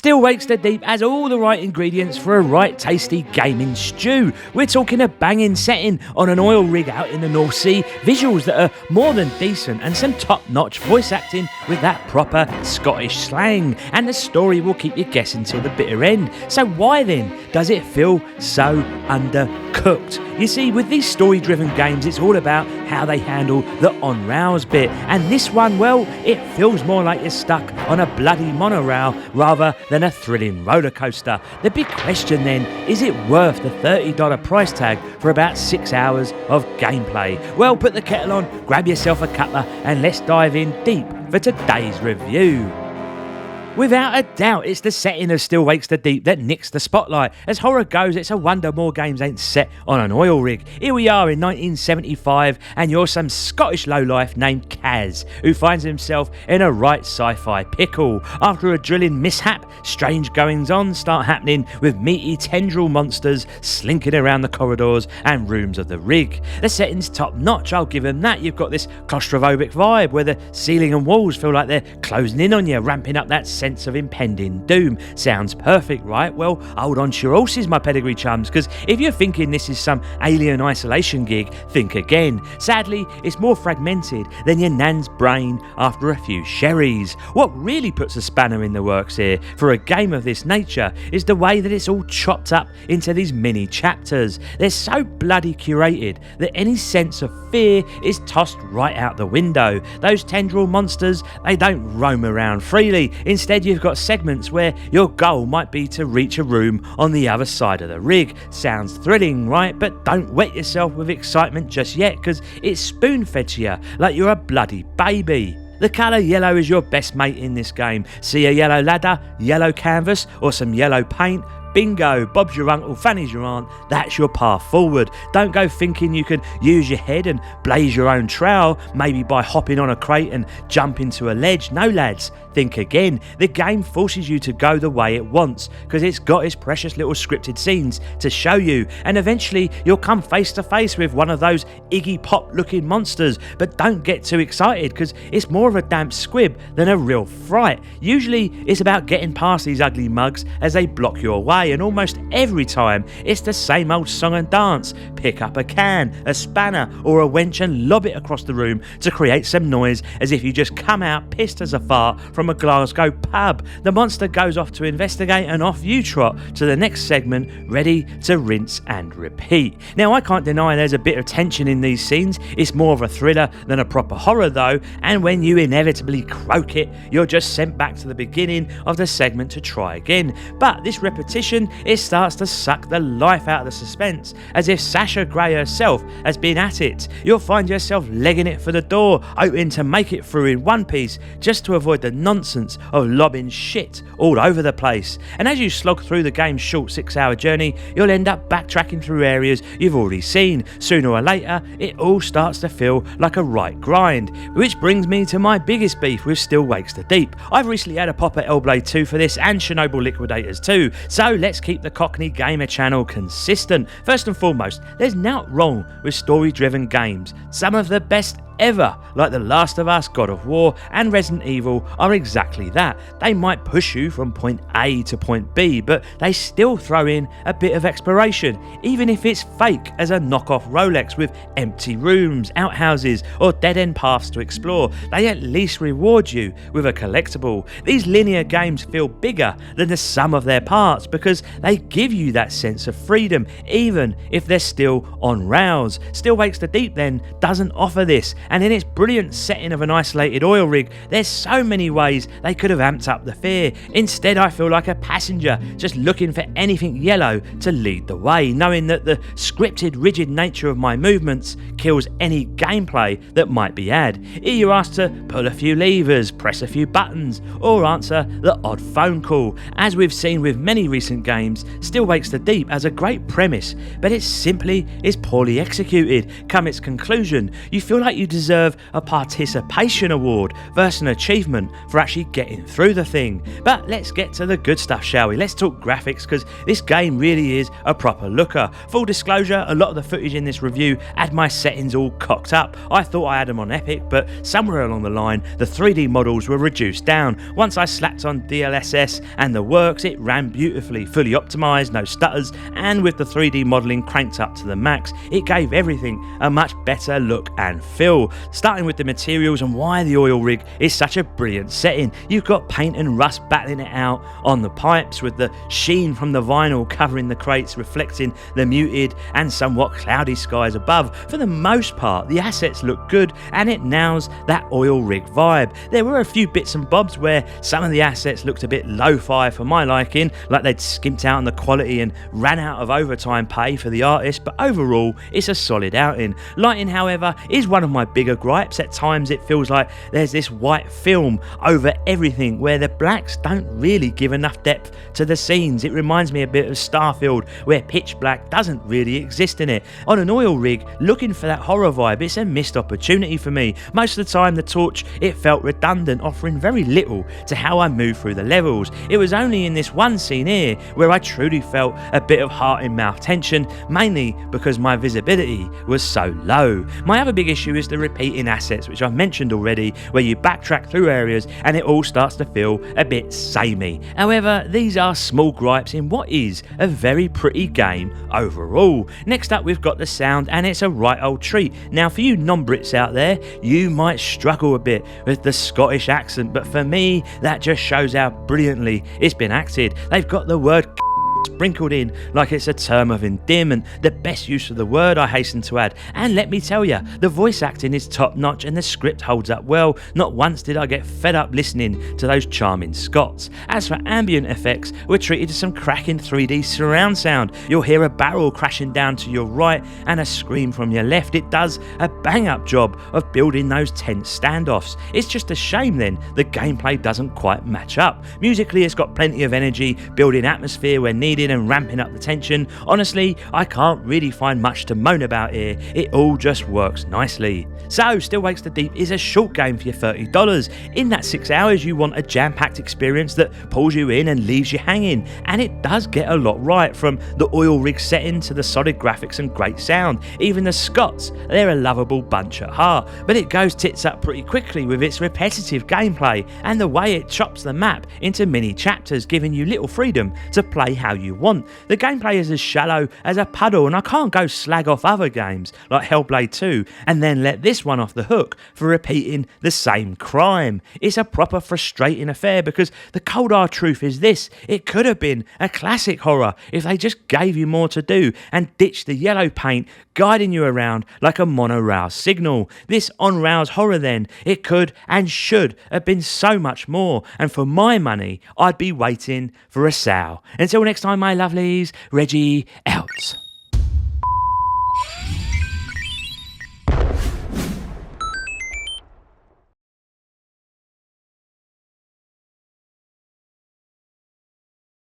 Still Wakes the Deep has all the right ingredients for a right tasty gaming stew. We're talking a banging setting on an oil rig out in the North Sea, visuals that are more than decent, and some top-notch voice acting with that proper Scottish slang. And the story will keep you guessing till the bitter end. So why then does it feel so undercooked? You see, with these story-driven games, it's all about how they handle the on-rails bit. And this one, well, it feels more like you're stuck on a bloody monorail rather than a thrilling roller coaster. The big question then, is it worth the $30 price tag for about 6 hours of gameplay? Well, put the kettle on, grab yourself a cuppa, and let's dive in deep for today's review. Without a doubt, it's the setting of Still Wakes the Deep that nicks the spotlight. As horror goes, it's a wonder more games ain't set on an oil rig. Here we are in 1975, and you're some Scottish lowlife named Kaz, who finds himself in a right sci-fi pickle. After a drilling mishap, strange goings-on start happening with meaty tendril monsters slinking around the corridors and rooms of the rig. The setting's top-notch, I'll give him that. You've got this claustrophobic vibe where the ceiling and walls feel like they're closing in on you, ramping up that sense of impending doom. Sounds perfect, right? Well, hold on to your horses, my pedigree chums, because if you're thinking this is some alien isolation gig, think again. Sadly, it's more fragmented than your nan's brain after a few sherries. What really puts a spanner in the works here for a game of this nature is the way that it's all chopped up into these mini chapters. They're so bloody curated that any sense of fear is tossed right out the window. Those tendril monsters, they don't roam around freely. Instead, you've got segments where your goal might be to reach a room on the other side of the rig. Sounds thrilling, right? But don't wet yourself with excitement just yet, because it's spoon-fed to you like you're a bloody baby. The colour yellow is your best mate in this game. See a yellow ladder, yellow canvas, or some yellow paint? Bingo, Bob's your uncle, Fanny's your aunt, that's your path forward. Don't go thinking you can use your head and blaze your own trail, maybe by hopping on a crate and jump into a ledge. No lads, think again. The game forces you to go the way it wants, because it's got its precious little scripted scenes to show you, and eventually you'll come face to face with one of those Iggy Pop looking monsters. But don't get too excited, because it's more of a damp squib than a real fright. Usually it's about getting past these ugly mugs as they block your way, and almost every time it's the same old song and dance. Pick up a can, a spanner or a wench and lob it across the room to create some noise as if you just come out pissed as a fart from a Glasgow pub. The monster goes off to investigate, and off you trot to the next segment, ready to rinse and repeat. Now, I can't deny there's a bit of tension in these scenes. It's more of a thriller than a proper horror though, and when you inevitably croak it, you're just sent back to the beginning of the segment to try again. But this repetition, it starts to suck the life out of the suspense, as if Sasha Grey herself has been at it. You'll find yourself legging it for the door, hoping to make it through in one piece, just to avoid the nonsense of lobbing shit all over the place. And as you slog through the game's short 6-hour journey, you'll end up backtracking through areas you've already seen. Sooner or later, it all starts to feel like a right grind. Which brings me to my biggest beef with Still Wakes the Deep. I've recently had a pop at Hellblade 2 for this, and Chernobyl Liquidators 2, so let's keep the Cockney Gamer channel consistent. First and foremost, there's nothing wrong with story-driven games. Some of the best ever, like The Last of Us, God of War and Resident Evil, are exactly that. They might push you from point A to point B, but they still throw in a bit of exploration, even if it's fake as a knockoff Rolex with empty rooms, outhouses or dead-end paths to explore. They at least reward you with a collectible. These linear games feel bigger than the sum of their parts because they give you that sense of freedom, even if they're still on rails. Still Wakes the Deep then doesn't offer this, and in its brilliant setting of an isolated oil rig, there's so many ways they could have amped up the fear. Instead, I feel like a passenger just looking for anything yellow to lead the way, knowing that the scripted, rigid nature of my movements kills any gameplay that might be had. Here you're asked to pull a few levers, press a few buttons, or answer the odd phone call. As we've seen with many recent games, Still Wakes the Deep has a great premise, but it simply is poorly executed. Come its conclusion, you feel like you deserve a participation award versus an achievement for actually getting through the thing. But let's get to the good stuff, shall we? Let's talk graphics, because this game really is a proper looker. Full disclosure, a lot of the footage in this review had my settings all cocked up. I thought I had them on epic, but somewhere along the line the 3D models were reduced down. Once I slapped on DLSS and the works, it ran beautifully, fully optimised, no stutters, and with the 3D modelling cranked up to the max, it gave everything a much better look and feel. Starting with the materials and why the oil rig is such a brilliant setting. You've got paint and rust battling it out on the pipes, with the sheen from the vinyl covering the crates reflecting the muted and somewhat cloudy skies above. For the most part, the assets look good and it nails that oil rig vibe. There were a few bits and bobs where some of the assets looked a bit lo-fi for my liking, like they'd skimped out on the quality and ran out of overtime pay for the artist, but overall it's a solid outing. Lighting, however, is one of my bigger gripes. At times it feels like there's this white film over everything where the blacks don't really give enough depth to the scenes. It reminds me a bit of Starfield, where pitch black doesn't really exist in it. On an oil rig, looking for that horror vibe, it's a missed opportunity for me. Most of the time the torch, it felt redundant, offering very little to how I moved through the levels. It was only in this one scene here where I truly felt a bit of heart in mouth tension, mainly because my visibility was so low. My other big issue is the repeating assets, which I've mentioned already, where you backtrack through areas and it all starts to feel a bit samey. However, these are small gripes in what is a very pretty game overall. Next up, we've got the sound, and it's a right old treat. Now, for you non-Brits out there, you might struggle a bit with the Scottish accent, but for me, that just shows how brilliantly it's been acted. They've got the word sprinkled in like it's a term of endearment, the best use of the word, I hasten to add. And let me tell you, the voice acting is top notch and the script holds up well. Not once did I get fed up listening to those charming Scots. As for ambient effects, we're treated to some cracking 3D surround sound. You'll hear a barrel crashing down to your right and a scream from your left. It does a bang up job of building those tense standoffs. It's just a shame then the gameplay doesn't quite match up. Musically, it's got plenty of energy, building atmosphere where needed and ramping up the tension. Honestly, I can't really find much to moan about here. It all just works nicely. So, Still Wakes the Deep is a short game for your $30. In that 6 hours, you want a jam-packed experience that pulls you in and leaves you hanging, and it does get a lot right, from the oil rig setting to the solid graphics and great sound. Even the Scots, they're a lovable bunch at heart, but it goes tits up pretty quickly with its repetitive gameplay and the way it chops the map into mini chapters, giving you little freedom to play how you want. The gameplay is as shallow as a puddle, and I can't go slag off other games like Hellblade 2 and then let this one off the hook for repeating the same crime. It's a proper frustrating affair, because the cold hard truth is this: it could have been a classic horror if they just gave you more to do and ditched the yellow paint guiding you around like a monorail signal. This on-rails horror then, it could and should have been so much more, and for my money I'd be waiting for a sow. Until next time, my lovelies, Reggie out.